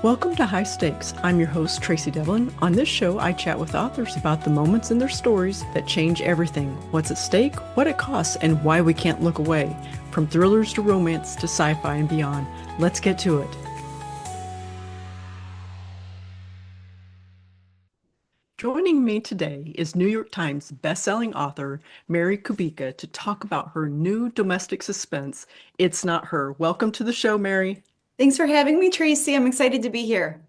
Welcome to High Stakes. I'm your host, Tracey Devlyn. On this show, I chat with authors about the moments in their stories that change everything, what's at stake, what it costs, and why we can't look away. From thrillers to romance to sci-fi and beyond. Let's get to it. Joining me today is New York Times bestselling author Mary Kubica to talk about her new domestic suspense, It's Not Her. Welcome to the show, Mary. Thanks for having me, Tracy. I'm excited to be here.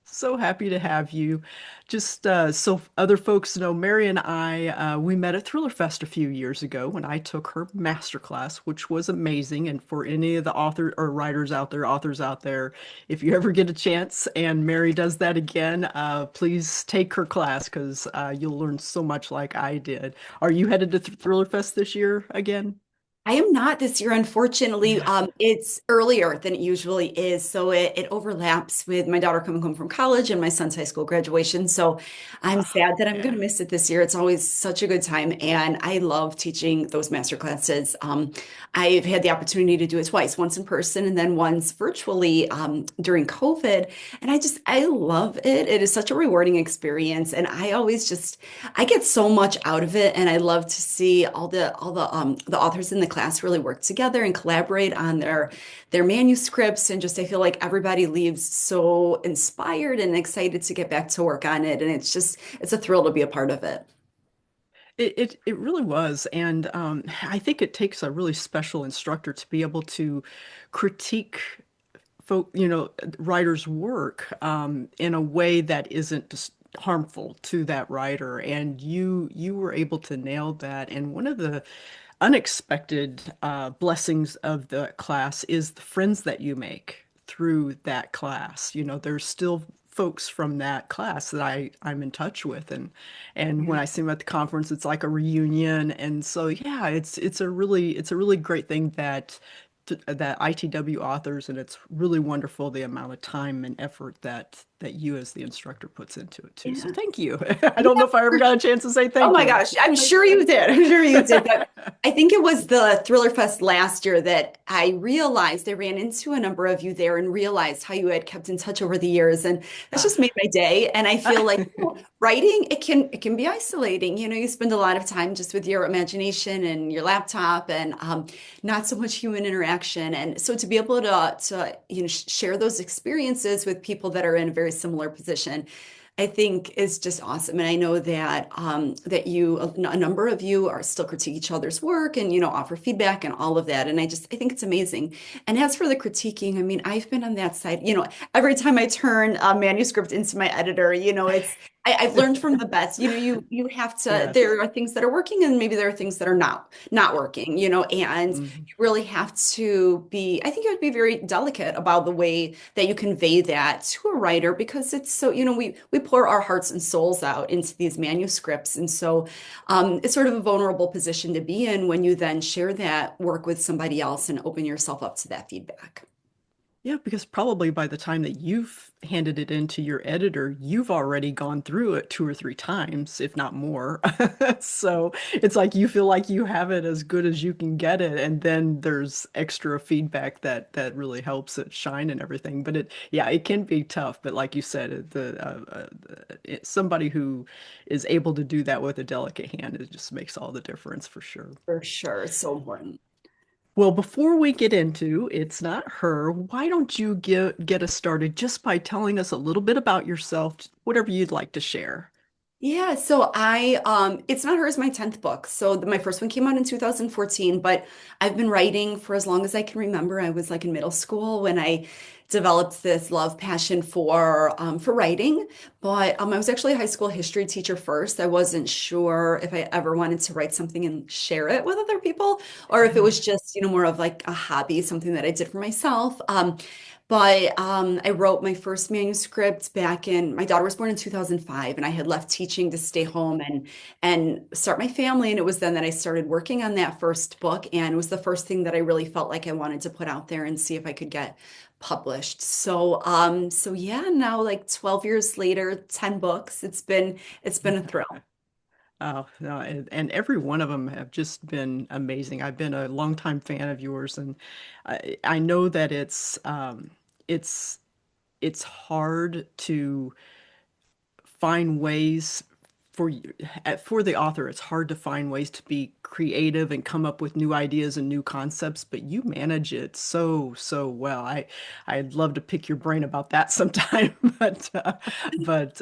So happy to have you. Just so other folks know, Mary and I, we met at Thriller Fest a few years ago when I took her master class, which was amazing. And for any of the author or writers out there, authors out there, if you ever get a chance and Mary does that again, please take her class because you'll learn so much like I did. Are you headed to Thriller Fest this year again? I am not this year, unfortunately. It's earlier than it usually is, so it overlaps with my daughter coming home from college and my son's high school graduation. So I'm sad that I'm going to Yeah. miss it this year. It's always such a good time, and I love teaching those master classes. I've had the opportunity to do it twice, once in person and then once virtually during COVID, and I love it. It is such a rewarding experience, and I get so much out of it, and I love to see all the authors in the class really work together and collaborate on their manuscripts, and just I feel like everybody leaves so inspired and excited to get back to work on it, and it's a thrill to be a part of it. It really was, and I think it takes a really special instructor to be able to critique writers' work in a way that isn't just harmful to that writer. And you were able to nail that. And one of the unexpected blessings of the class is the friends that you make through that class. You know, there's still folks from that class that I'm in touch with, and when I see them at the conference, it's like a reunion. And so yeah, it's a really great thing that ITW authors, and it's really wonderful the amount of time and effort that you as the instructor puts into it too. So Yeah. thank you. I don't know Yeah. if I ever got a chance to say Oh thank my you. gosh, I'm sure you did. I'm sure you did. But I think it was the Thriller Fest last year that I ran into a number of you there and realized how you had kept in touch over the years. And that's just made my day. And I feel like writing, it can be isolating. You know, you spend a lot of time just with your imagination and your laptop and not so much human interaction. And so to be able to share those experiences with people that are in a very similar position, I think is just awesome. And I know that a number of you are still critique each other's work and, offer feedback and all of that. And I think it's amazing. And as for the critiquing, I mean, I've been on that side, every time I turn a manuscript into my editor, I've learned from the best. You have to, Yes. there are things that are working and maybe there are things that are not working, and Mhm. you really have to be, I think you have to be very delicate about the way that you convey that to a writer, because it's so, we pour our hearts and souls out into these manuscripts. And so it's sort of a vulnerable position to be in when you then share that work with somebody else and open yourself up to that feedback. Yeah, because probably by the time that you've handed it into your editor, you've already gone through it two or three times, if not more. So it's like you feel like you have it as good as you can get it, and then there's extra feedback that really helps it shine and everything. But yeah, it can be tough. But like you said, somebody who is able to do that with a delicate hand, it just makes all the difference for sure. For sure. It's so important. Well, before we get into It's Not Her, why don't you get us started just by telling us a little bit about yourself, whatever you'd like to share. Yeah, so It's Not Her is my 10th book. So my first one came out in 2014, but I've been writing for as long as I can remember. I was like in middle school when I developed this love passion for writing. But I was actually a high school history teacher first. I wasn't sure if I ever wanted to write something and share it with other people, or if it was just, more of like a hobby, something that I did for myself. But I wrote my first manuscript my daughter was born in 2005, and I had left teaching to stay home and start my family. And it was then that I started working on that first book. And it was the first thing that I really felt like I wanted to put out there and see if I could get published. So yeah, now like 12 years later, 10 books. It's been a thrill. Oh, no, and every one of them have just been amazing. I've been a longtime fan of yours, and I know that it's it's hard to find ways for you for the author, it's hard to find ways to be creative and come up with new ideas and new concepts, but you manage it so well. I'd love to pick your brain about that sometime. But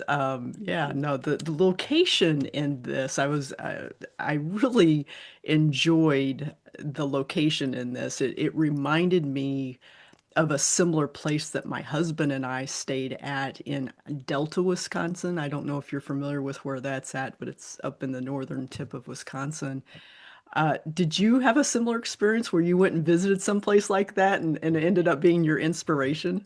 yeah, no, the location in this, I really enjoyed the location in this. It reminded me of a similar place that my husband and I stayed at in Delta, Wisconsin. I don't know if you're familiar with where that's at, but it's up in the northern tip of Wisconsin. Did you have a similar experience where you went and visited someplace like that and it ended up being your inspiration?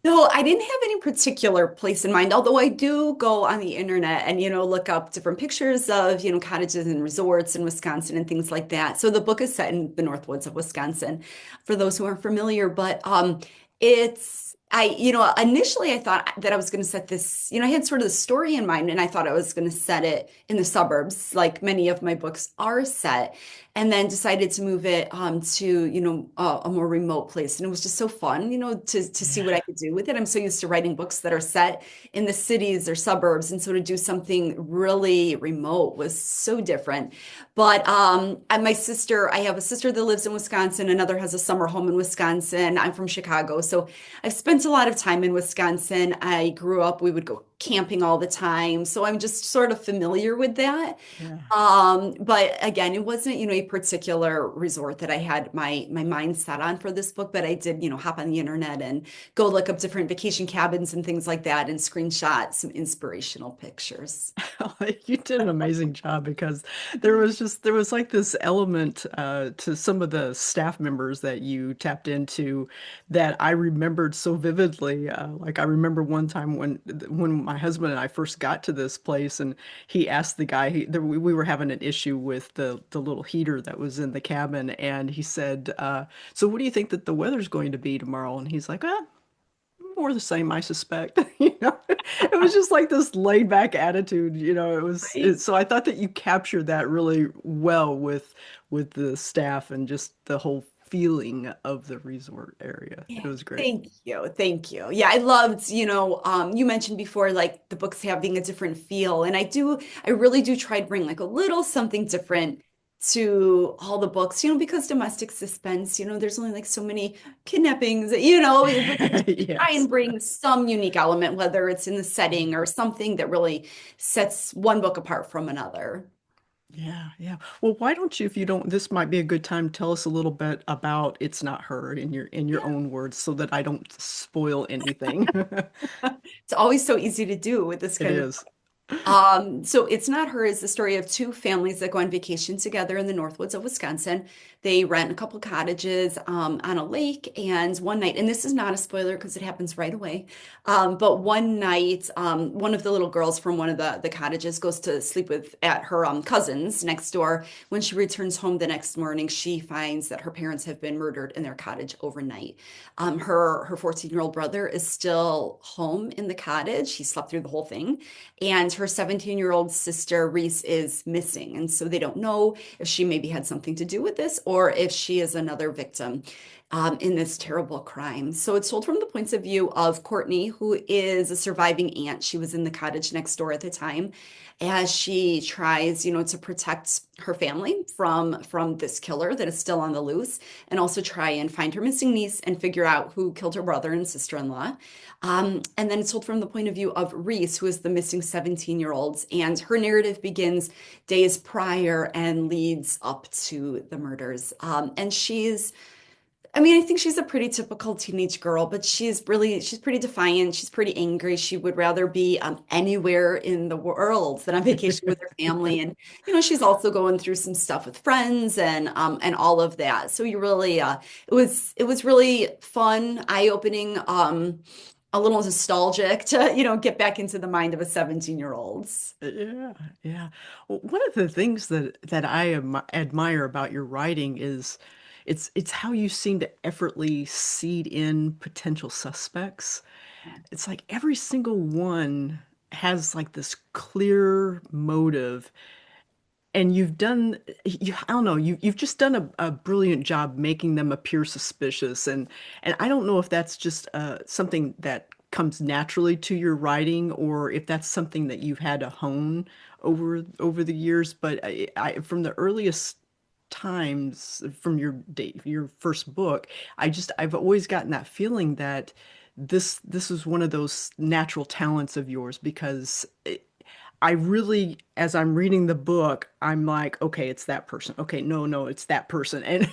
No, I didn't have any particular place in mind, although I do go on the internet and, look up different pictures of, cottages and resorts in Wisconsin and things like that. So the book is set in the Northwoods of Wisconsin, for those who aren't familiar, but initially I thought that I was going to set this, I had sort of the story in mind and I thought I was going to set it in the suburbs, like many of my books are set, and then decided to move it to a more remote place, and it was just so fun to see what I Yeah. could do with it. I'm so used to writing books that are set in the cities or suburbs, and so to do something really remote was so different. But and my sister, I have a sister that lives in Wisconsin, another has a summer home in Wisconsin. I'm from Chicago, so I've spent a lot of time in Wisconsin. I grew up, we would go camping all the time, so I'm just sort of familiar with that. Yeah. But again, it wasn't, a particular resort that I had my mind set on for this book, but I did, hop on the internet and go look up different vacation cabins and things like that and screenshot some inspirational pictures. You did an amazing job because there was like this element to some of the staff members that you tapped into that I remembered so vividly. Like I remember one time when my husband and I first got to this place, and he asked the guy we were having an issue with the little heater that was in the cabin, and he said, "So what do you think that the weather's going to be tomorrow?" And he's like, "Ah, more the same, I suspect." It was just like this laid back attitude. Right. So I thought that you captured that really well with the staff and just the whole feeling of the resort area. Yeah. It was great. Thank you. Thank you. Yeah, I loved, you mentioned before, like the books having a different feel. And I really do try to bring like a little something different to all the books, because domestic suspense, there's only like so many kidnappings, but try Yes. and bring some unique element, whether it's in the setting or something that really sets one book apart from another. Yeah, yeah. Well, why don't you, if you don't, this might be a good time, tell us a little bit about It's Not Her in your Yeah. own words so that I don't spoil anything. It's always so easy to do with this It kind of. is. So It's Not Her is the story of two families that go on vacation together in the Northwoods of Wisconsin. They rent a couple cottages on a lake, and one night, and this is not a spoiler because it happens right away, but one night, one of the little girls from one of the cottages goes to sleep with at her cousins next door. When she returns home the next morning, she finds that her parents have been murdered in their cottage overnight. Her 14-year-old brother is still home in the cottage. He slept through the whole thing, and her 17-year-old sister, Reese, is missing. And so they don't know if she maybe had something to do with this or if she is another victim in this terrible crime. So it's told from the points of view of Courtney, who is a surviving aunt. She was in the cottage next door at the time, as she tries, to protect her family from this killer that is still on the loose, and also try and find her missing niece and figure out who killed her brother and sister-in-law. And then it's told from the point of view of Reese, who is the missing 17-year-old, and her narrative begins days prior and leads up to the murders. And I think she's a pretty typical teenage girl, but she's pretty defiant. She's pretty angry. She would rather be anywhere in the world than on vacation with her family. And, she's also going through some stuff with friends and all of that. So it was really fun, eye-opening, a little nostalgic to, get back into the mind of a 17-year-old. Yeah, yeah. Well, one of the things that admire about your writing is it's how you seem to effortlessly seed in potential suspects. It's like every single one has like this clear motive, and I don't know, you've just done a brilliant job making them appear suspicious, and I don't know if that's just something that comes naturally to your writing, or if that's something that you've had to hone over the years. But from the earliest times, from your first book, I've always gotten that feeling that this is one of those natural talents of yours, because I really, as I'm reading the book, I'm like, okay, it's that person. Okay, no, no, it's that person. And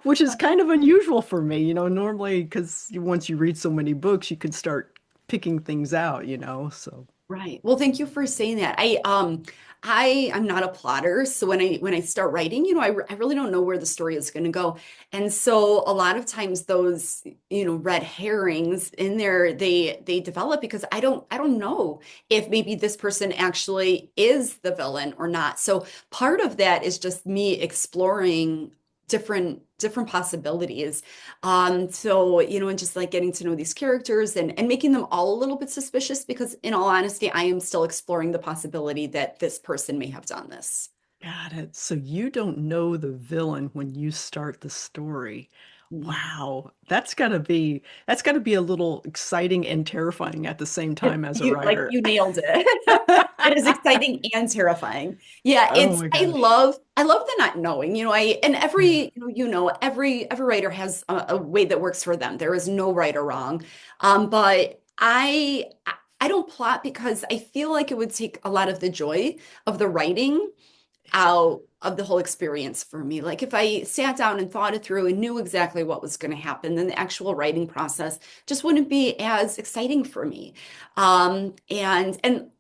which is kind of unusual for me, normally, because once you read so many books, you can start picking things out, so. Right. Well, thank you for saying that. I am not a plotter, so when I start writing, I really don't know where the story is going to go. And so a lot of times those, red herrings in there, they develop because I don't know if maybe this person actually is the villain or not. So part of that is just me exploring different possibilities. So, and just like getting to know these characters and making them all a little bit suspicious because in all honesty, I am still exploring the possibility that this person may have done this. Got it. So you don't know the villain when you start the story. No. Wow. That's gotta be a little exciting and terrifying at the same time as a You writer. nailed it. It is exciting and terrifying. Yeah, Oh my I gosh. love the not knowing. And Yeah. every writer has a way that works for them. There is no right or wrong. But I don't plot because I feel like it would take a lot of the joy of the writing out of the whole experience for me. Like if I sat down and thought it through and knew exactly what was going to happen, then the actual writing process just wouldn't be as exciting for me. And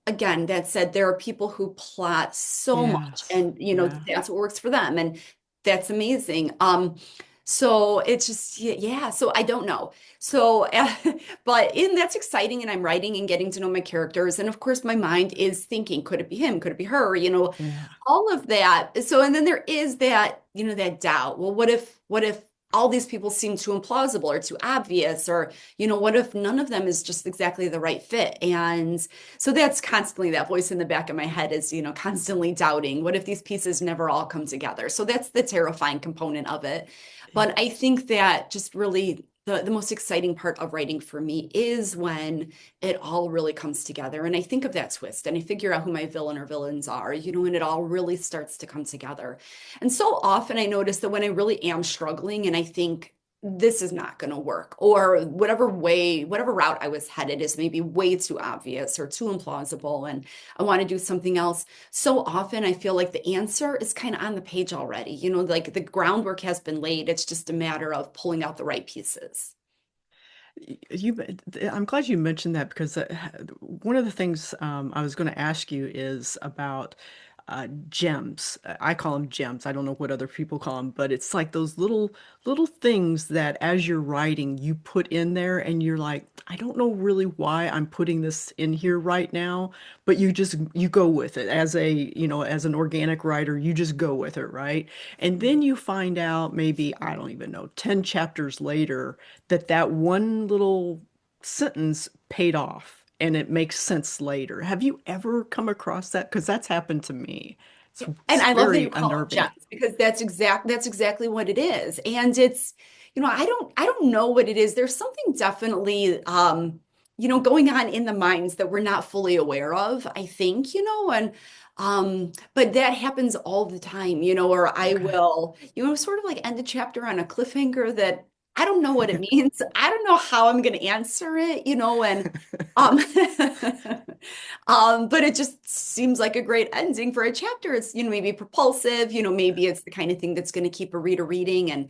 again, that said, there are people who plot so much, Yes. and Yeah. that's what works for them, and that's amazing. So it's just yeah. So I don't know. So, but in that's exciting, and I'm writing and getting to know my characters, and of course, my mind is thinking, could it be him? Could it be her? Yeah. All of that. So, and then there is that, that doubt. Well, what if all these people seem too implausible or too obvious? Or, what if none of them is just exactly the right fit? And so that's constantly that voice in the back of my head is, constantly doubting. What if these pieces never all come together? So that's the terrifying component of it. But I think that just really the most exciting part of writing for me is when it all really comes together. And I think of that twist and I figure out who my villain or villains are, and it all really starts to come together. And so often I notice that when I really am struggling and I think this is not going to work, or whatever route I was headed is maybe way too obvious or too implausible, and I want to do something else. So often I feel like the answer is kind of on the page already. Like the groundwork has been laid. It's just a matter of pulling out the right pieces. You, I'm glad you mentioned that, because one of the things I was going to ask you is about gems. I call them gems. I don't know what other people call them, but it's like those little things that as you're writing, you put in there, and you're like, I don't know really why I'm putting this in here right now, but you go with it as as an organic writer, you just go with it, right? And then you find out, maybe, I don't even know, 10 chapters later, that one little sentence paid off and it makes sense later. Have you ever come across that? Because that's happened to me. Yeah. And It's I love that you very call them unnerving. gems because that's exactly what it is. And it's, I don't know what it is. There's something definitely going on in the minds that we're not fully aware of, I think, and but that happens all the time, or I Okay. will, sort of like end a chapter on a cliffhanger that I don't know what it means. I don't know how I'm going to answer it, and um but it just seems like a great ending for a chapter. It's, maybe propulsive, maybe it's the kind of thing that's going to keep a reader reading. And,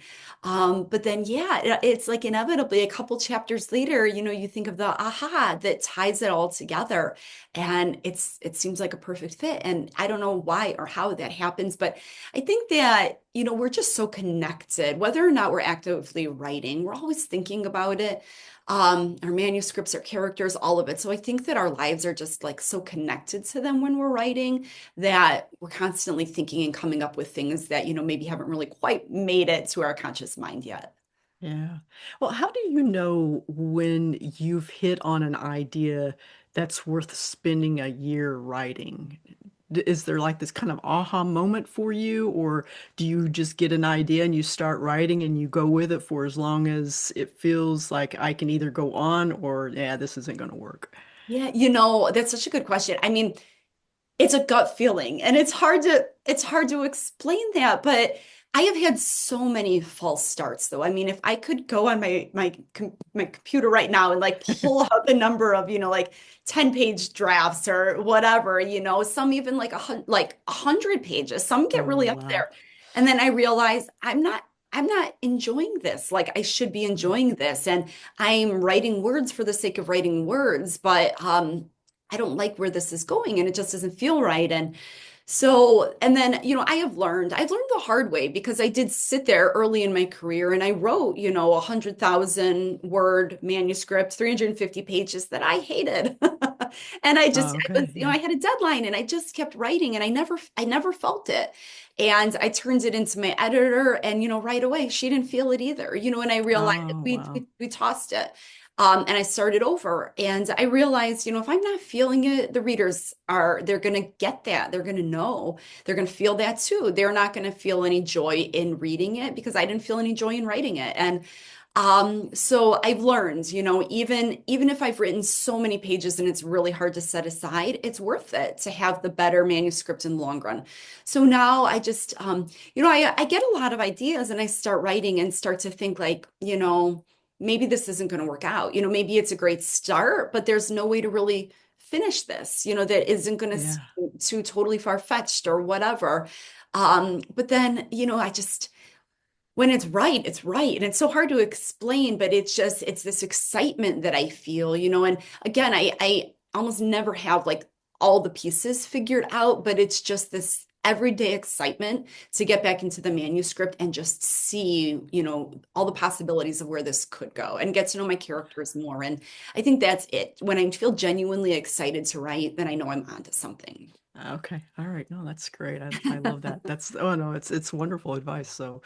but then, yeah, it's like inevitably a couple chapters later, you think of the aha that ties it all together. And it seems like a perfect fit. And I don't know why or how that happens, but I think that, we're just so connected, whether or not we're actively writing, we're always thinking about it, our manuscripts, our characters, all of it. So I think that our lives are just like so connected to them when we're writing that we're constantly thinking and coming up with things that, maybe haven't really quite made it to our conscious mind yet. Yeah. Well, how do you know when you've hit on an idea that's worth spending a year writing? is there like this kind of aha moment for you, or do you just get an idea and you start writing and you go with it for as long as it feels like I can either go on or yeah, this isn't going to work? Yeah, that's such a good question. I mean, it's a gut feeling and it's hard to explain that, but I have had so many false starts though. I mean, if I could go on my computer right now and like pull out the number of, like 10-page drafts or whatever, some even like like 100 pages. Some get Oh, really up wow. there. And then I realize I'm not enjoying this. Like I should be enjoying this. And I'm writing words for the sake of writing words, but I don't like where this is going and it just doesn't feel right. And so, and then, I've learned the hard way because I did sit there early in my career and I wrote, 100,000 word manuscript, 350 pages that I hated. And Oh, I okay. was, Yeah. I had a deadline and I just kept writing and I never felt it. And I turned it into my editor and, right away, she didn't feel it either, and I realized Oh, we, wow. we, we tossed it. And I started over and I realized, if I'm not feeling it, the readers they're going to get that. They're going to know, they're going to feel that too. They're not going to feel any joy in reading it because I didn't feel any joy in writing it. And so I've learned, even if I've written so many pages and it's really hard to set aside, it's worth it to have the better manuscript in the long run. So now I just, I get a lot of ideas and I start writing and start to think like, maybe this isn't going to work out. Maybe it's a great start, but there's no way to really finish this, that isn't going to Yeah. seem too totally far-fetched or whatever. But then, I just, when it's right, it's right. And it's so hard to explain, but it's this excitement that I feel, and again, I almost never have like all the pieces figured out, but it's just this everyday excitement to get back into the manuscript and just see, all the possibilities of where this could go and get to know my characters more. And I think that's it. When I feel genuinely excited to write, then I know I'm onto something. Okay. All right. No, that's great. I love that. That's oh no, it's wonderful advice. So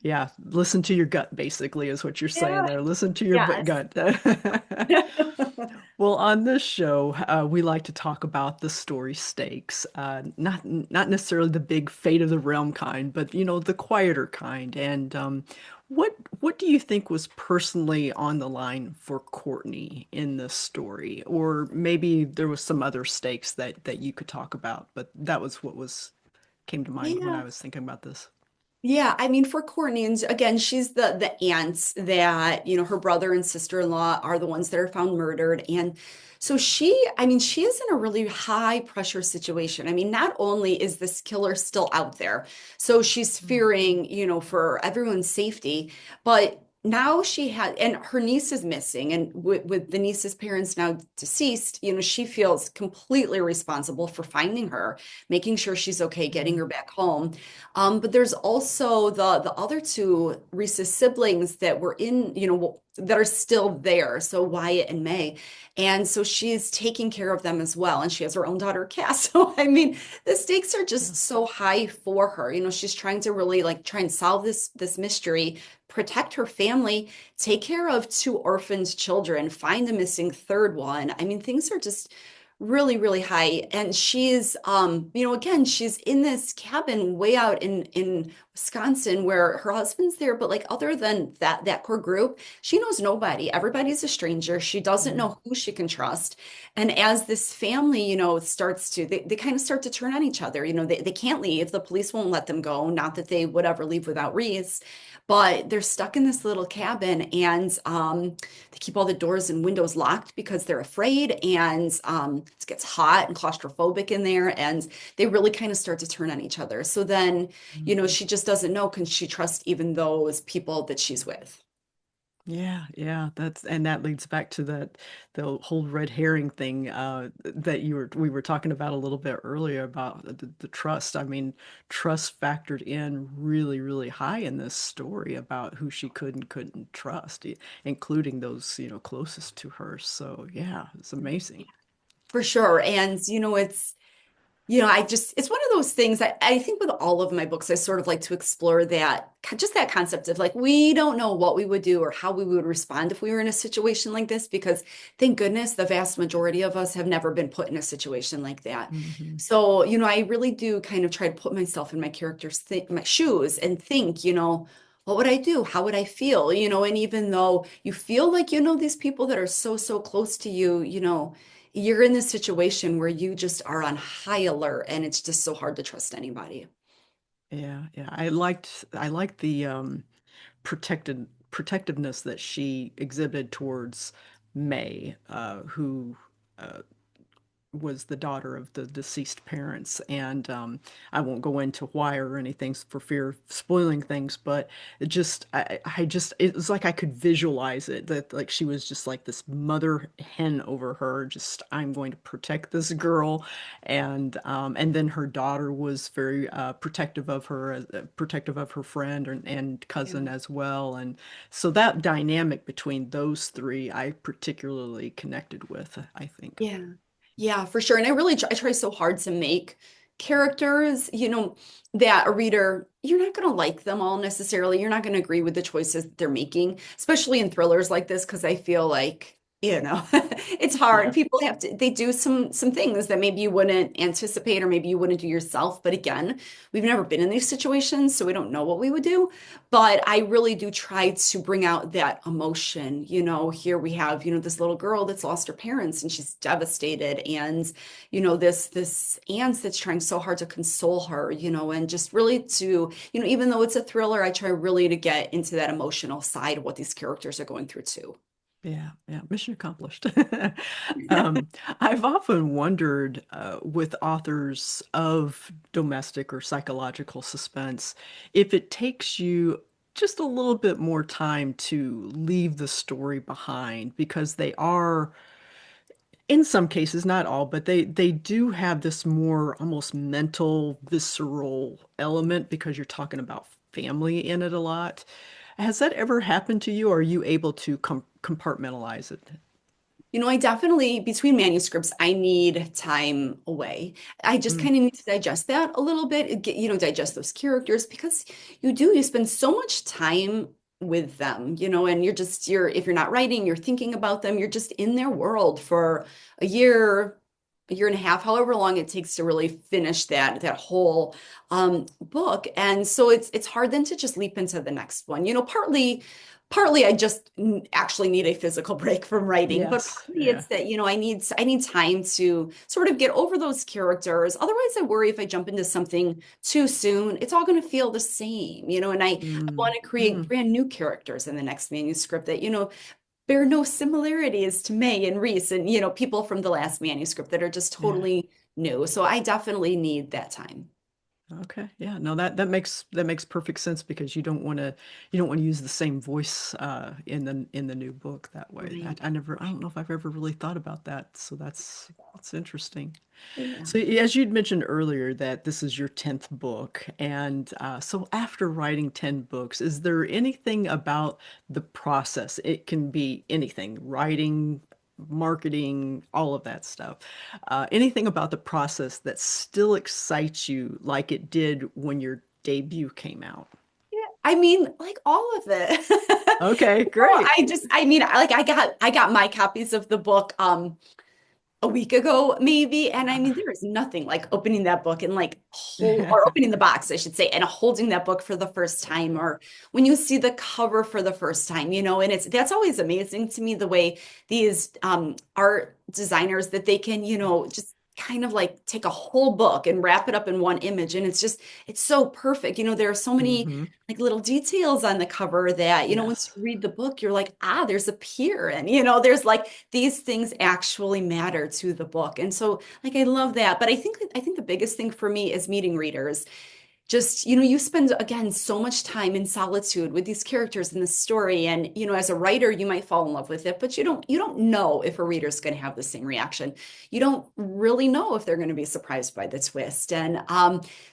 yeah, listen to your gut basically is what you're saying Yeah. there. Listen to your Yes. gut. Well, on this show, we like to talk about the story stakes, not necessarily the big fate of the realm kind, but the quieter kind. And what do you think was personally on the line for Courtney in this story, or maybe there was some other stakes that you could talk about, but that was what was came to mind when Yeah. I was thinking about this. Yeah, I mean, for Courtney, and again, she's the aunt that, her brother and sister-in-law are the ones that are found murdered. And so I mean, she is in a really high pressure situation. I mean, not only is this killer still out there, so she's Mm. fearing, for everyone's safety, but now she had, and her niece is missing, and with the niece's parents now deceased, she feels completely responsible for finding her, making sure she's okay, getting Yeah. her back home. But there's also the other two Reese's siblings that were in, that are still there. So Wyatt and May. And so she's taking care of them as well. And she has her own daughter, Cass. So I mean, the stakes are Yeah. just so high for her. She's trying to really like try and solve this mystery, protect her family, take care of two orphaned children, find the missing third one. I mean, things are just really, really high. And she's, again, she's in this cabin way out in Wisconsin where her husband's there, but like other than that core group, she knows nobody. Everybody's a stranger. She doesn't Yeah. know who she can trust. And as this family, starts to, they kind of start to turn on each other. They can't leave. The police won't let them go. Not that they would ever leave without Reese, but they're stuck in this little cabin and they keep all the doors and windows locked because they're afraid. And it gets hot and claustrophobic in there. And they really kind of start to turn on each other. So then, she just doesn't know, can she trust even those people that she's with? Yeah, yeah, that leads back to the whole red herring thing that we were talking about a little bit earlier about the trust. I mean, trust factored in really, really high in this story about who she could and couldn't trust, including those, closest to her. So yeah, it's amazing. For sure. And, it's one of those things I think with all of my books, I sort of like to explore just that concept of like, we don't know what we would do or how we would respond if we were in a situation like this, because thank goodness the vast majority of us have never been put in a situation like that. Hmm. So, I really do kind of try to put myself in my my shoes and think, what would I do? How would I feel? And even though you feel like, these people that are so, so close to you, you're in this situation where you just are on high alert and it's just so hard to trust anybody. Yeah, yeah. I liked the protectiveness that she exhibited towards May, who uh, was the daughter of the deceased parents. And I won't go into why or anything for fear of spoiling things, but it was like I could visualize it, that like she was just like this mother hen over her, just I'm going to protect this girl. And then her daughter was very protective of her, protective of her friend and Yeah. cousin as well. And so that dynamic between those three, I particularly connected with, I think. Yeah. Yeah, for sure. And I try so hard to make characters, that a reader, you're not going to like them all necessarily. You're not going to agree with the choices that they're making, especially in thrillers like this, because I feel like, it's hard. Yeah. They do some things that maybe you wouldn't anticipate or maybe you wouldn't do yourself. But again, we've never been in these situations, so we don't know what we would do. But I really do try to bring out that emotion. Here we have, this little girl that's lost her parents and she's devastated. And, this aunt that's trying so hard to console her, and just really to, even though it's a thriller, I try really to get into that emotional side of what these characters are going through too. Yeah, yeah, mission accomplished. Um, I've often wondered with authors of domestic or psychological suspense if it takes you just a little bit more time to leave the story behind because they are, in some cases, not all, but they do have this more almost mental, visceral element because you're talking about family in it a lot. Has that ever happened to you? Or are you able to compartmentalize it? I definitely, between manuscripts, I need time away. I just Mm, kind of need to digest that a little bit, digest those characters because you spend so much time with them, and if you're not writing, you're thinking about them, you're just in their world for a year and a half, however long it takes to really finish that whole book. And so it's hard then to just leap into the next one. Partly I just actually need a physical break from writing, but yes, partly yeah. it's that, I need time to sort of get over those characters. Otherwise, I worry if I jump into something too soon, it's all going to feel the same, and I want Mm, to create mm, brand new characters in the next manuscript that, bear no similarities to May and Reese and, people from the last manuscript that are just yeah. totally new. So I definitely need that time. Okay. Yeah. No, that makes perfect sense because you don't want to use the same voice in the new book that way. Right. I don't know if I've ever really thought about that. So that's interesting. Yeah. So, as you'd mentioned earlier, that this is your 10th book. And so, after writing 10 books, is there anything about the process? It can be anything, writing, marketing, all of that stuff. Anything about the process that still excites you like it did when your debut came out? Yeah. I mean, like all of it. Okay, great. I got my copies of the book a week ago, maybe. And I mean, Ah, there is nothing like opening that book and like or opening the box, I should say, and holding that book for the first time, or when you see the cover for the first time, and that's always amazing to me the way these art designers that they can, just kind of like take a whole book and wrap it up in one image. And it's so perfect. There are so many hmm. like little details on the cover that, once Yes. you read the book, you're like, there's a pier. And, there's like these things actually matter to the book. And so like I love that. But I think the biggest thing for me is meeting readers. Just, you spend again so much time in solitude with these characters in the story. And, as a writer, you might fall in love with it, but you don't know if a reader's going to have the same reaction. You don't really know if they're going to be surprised by the twist. And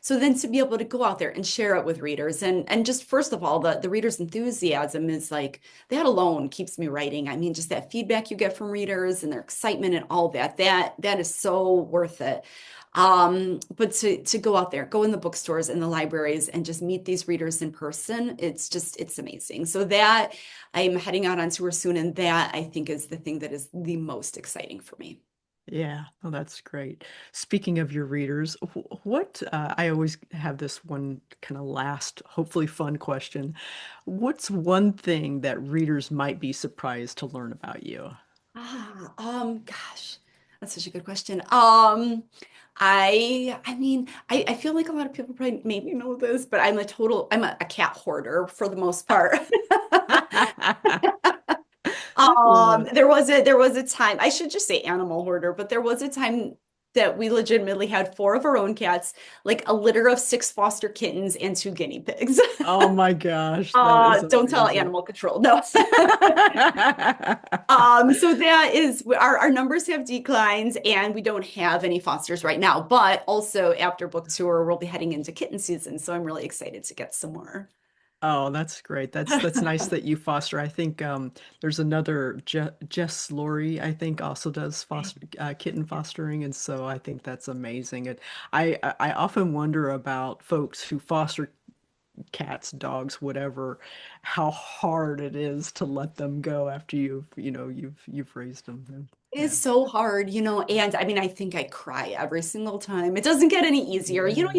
so then to be able to go out there and share it with readers and just first of all, the reader's enthusiasm is like that alone keeps me writing. I mean, just that feedback you get from readers and their excitement and all that is so worth it. But to go out there, go in the bookstores and the libraries and just meet these readers in person, it's amazing. So that I'm heading out on tour soon, and that I think is the thing that is the most exciting for me. Yeah, well, that's great. Speaking of your readers, what I always have this one kind of last, hopefully fun question. What's one thing that readers might be surprised to learn about you? Gosh, that's such a good question. I mean, I feel like a lot of people probably maybe know this, but I'm a cat hoarder for the most part. I love it. There was a time, I should just say animal hoarder, but there was a time that we legitimately had four of our own cats, like a litter of six foster kittens and two guinea pigs. Oh my gosh, that is Don't tell amazing. animal control. No. So that is our numbers have declines and we don't have any fosters right now. But also after book tour, we'll be heading into kitten season. So I'm really excited to get some more. Oh, that's great. That's nice that you foster. I think there's another Jess Laurie, I think, also does foster kitten fostering, and so I think that's amazing. And I often wonder about folks who foster cats, dogs, whatever, how hard it is to let them go after you've raised them. It Yeah. is so hard, and I mean, I think I cry every single time. It doesn't get any easier. Yeah.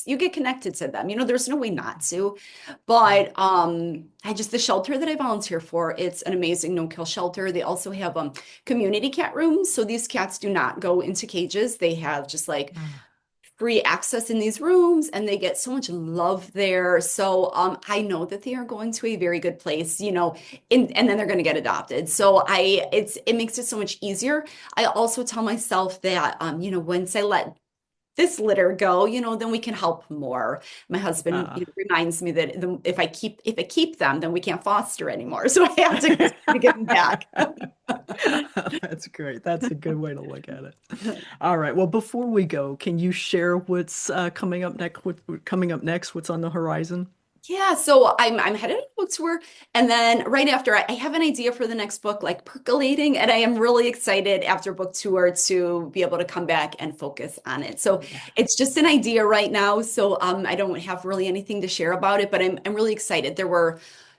You get connected to them. There's no way not to. Yeah. But I just the shelter that I volunteer for, it's an amazing no-kill shelter. They also have community cat rooms. So these cats do not go into cages. They have just like Ah, free access in these rooms and they get so much love there. So I know that they are going to a very good place, and then they're going to get adopted. So it makes it so much easier. I also tell myself that once I let this litter go, then we can help more. My husband, ah. reminds me that if I keep them, then we can't foster anymore. So I have to give them back. That's great. That's a good way to look at it. All right. Well, before we go, can you share what's coming up next? Coming up next? What's on the horizon? Yeah, so I'm headed on a book tour, and then right after I have an idea for the next book, like percolating, and I am really excited after book tour to be able to come back and focus on it. So Yeah. it's just an idea right now, so I don't have really anything to share about it, but I'm really excited.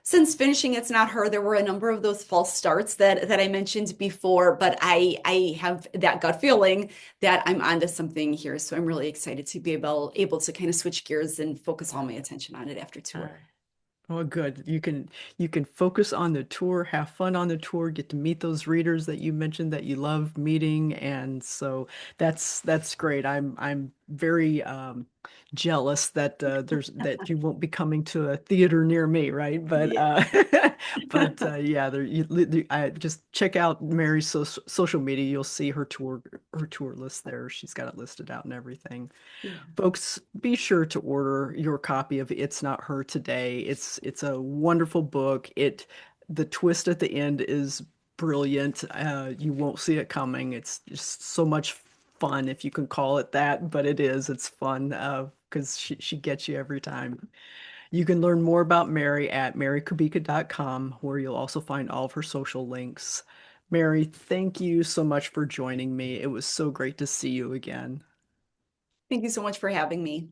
Since finishing It's Not Her, there were a number of those false starts that I mentioned before, but I have that gut feeling that I'm onto something here. So I'm really excited to be able to kind of switch gears and focus all my attention on it after All tour. right. Well, good. You can focus on the tour, have fun on the tour, get to meet those readers that you mentioned that you love meeting, and so that's great. I'm very jealous that that you won't be coming to a theater near me, right? But Yeah. yeah, I just check out Mary's social media. You'll see her tour list there. She's got it listed out and everything. Yeah. Folks, be sure to order your copy of It's Not Her today. It's a wonderful book. The twist at the end is brilliant. You won't see it coming. It's just so much fun, if you can call it that, but it is. It's fun because she gets you every time. You can learn more about Mary at marykubica.com, where you'll also find all of her social links. Mary, thank you so much for joining me. It was so great to see you again. Thank you so much for having me.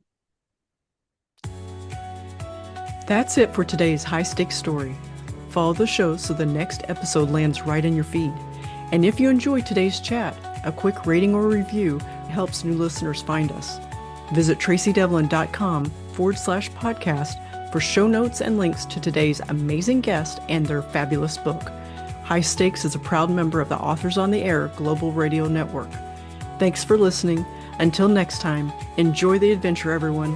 That's it for today's high stakes story. Follow the show so the next episode lands right in your feed. And if you enjoyed today's chat, a quick rating or review helps new listeners find us. Visit tracydevlyn.com/podcast for show notes and links to today's amazing guest and their fabulous book. High Stakes is a proud member of the Authors on the Air Global Radio Network. Thanks for listening. Until next time, enjoy the adventure, everyone.